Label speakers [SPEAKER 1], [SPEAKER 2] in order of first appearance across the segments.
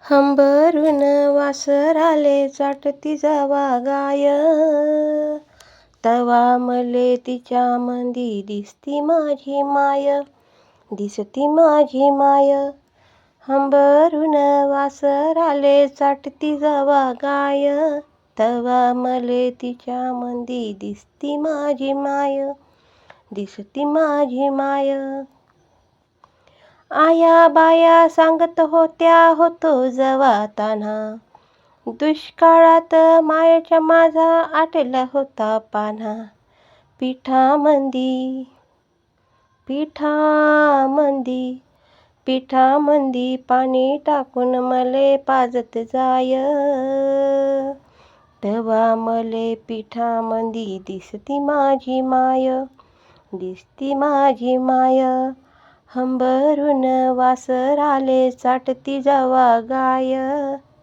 [SPEAKER 1] हंबरून वासराले चाटती जावा गाय, तवा मले तिच्यामंदी दिसती माझी माय, दिसती माझी माय. हंबरून वासराले चाटती जावा गाय, तवा मले तिच्यामंदी दिसती माझी माय, दिसती माझी माय. आया बाया सांगत होत्या होतो जवा तान्हा, दुष्काळात मायेच्या माझा आटला होता पान्हा. पिठामंदी पाणी टाकून मले पाजत जाय, तवा मले पिठामंदी दिसती माझी माय, दिसती माझी माय. हंबरून वासराले चाटती जावा गाय,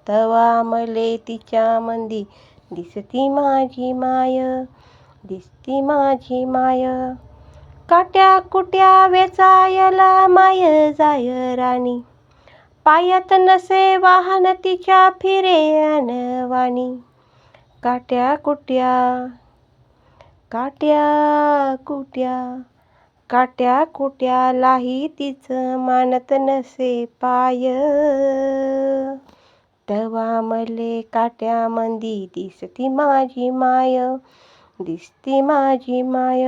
[SPEAKER 1] तवा मले तिच्यामंदी दिसती माझी माय, दिसती माझी माय. काट्या कुट्या वेचायला माय जाय राणी, पायात नसे वाहन तिच्या फिरे अनवाणी. काट्या कुट्या लाही तीच मानत नसे पाय, तवा मले काट्यामंदी दिसती माझी माय, दिसती माझी माय.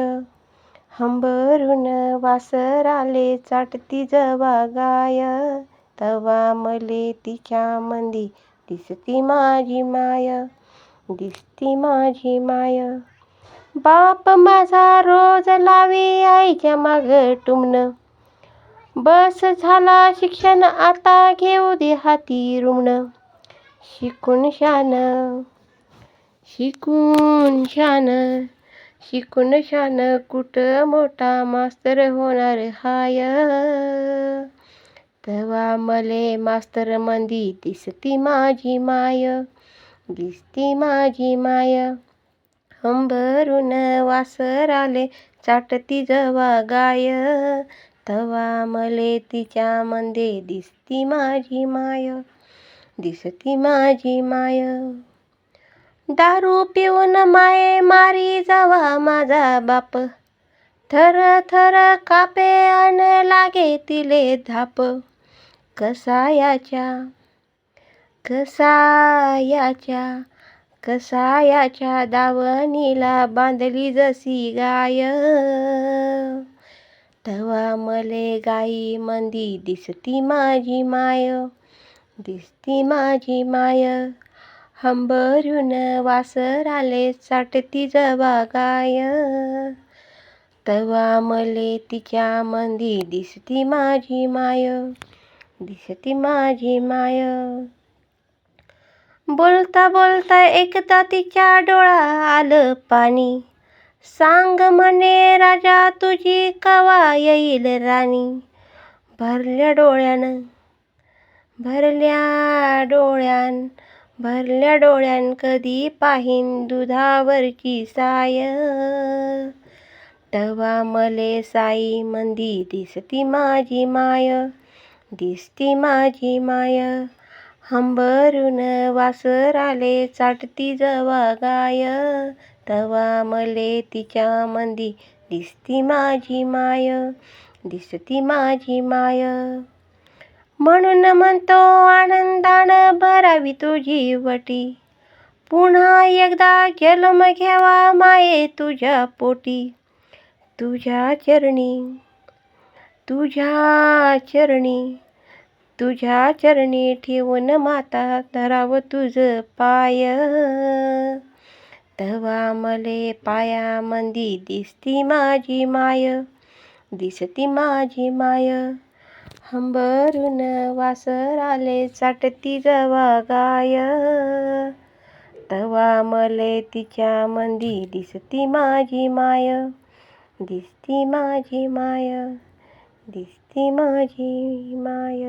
[SPEAKER 1] हंबरून वासराले चाटती जवा गाय, तवा मले तिच्यामंदी दिसती माझी माय, दिसती माझी माय. बाप माझा रोज लावी आईच्या माग टुमणं, बस झाला शिक्षण आता घेऊ दे हाती रुमणं. शिकून शान कुठं मोठा मास्तर होणार हाय, तवा मले मास्तर मंदी दिसती माझी माय, दिसती माझी माय. हंबरून वासराले चाटती जवा गाय, तवा मले तिच्यामंदी दिसती माझी माय, दिसती माझी माय. दारू पिऊन माये मारी जावा माझा बाप, थर थर कापे अन लागे तिले धाप. कसायाच्या दावणीला बांधली जशी गाय, तवा मले गाई मंदी दिसती माझी माय, दिसती माझी माय. हंबरून वासराले चाटती जवा गाय, तवा मले तिच्यामंदी दिसती माझी माय, दिसती माझी माय. बोलता बोलता एकदा तिच्या डोळा आलं पाणी, सांग म्हणे राजा तुझी कवा येईल राणी. भरल्या डोळ्यान कधी पाहीन दुधावरची साय, तवा मले साई मंदी दिसती माझी माय, दिसती माझी माय. हंबरून वासराले चाटती जवा गाय, तवा मले तिच्यामंदी दिसती माझी माय, दिसती माझी माय. म्हणून म्हणतो आनंदानं भरावी तुझी वटी, पुन्हा एकदा जन्म घ्यावा माये तुझ्या पोटी. तुझ्या चरणी ठेवून माता धराव तुझ पाय, तवा मले पायामंदी दिसती माझी माय, दिसती माझी माय. हंबरून वासराले चाटती जवा गाय, तवा मले तिच्यामंदी दिसती माझी माय, दिसती माझी माय, दिसती माझी माय.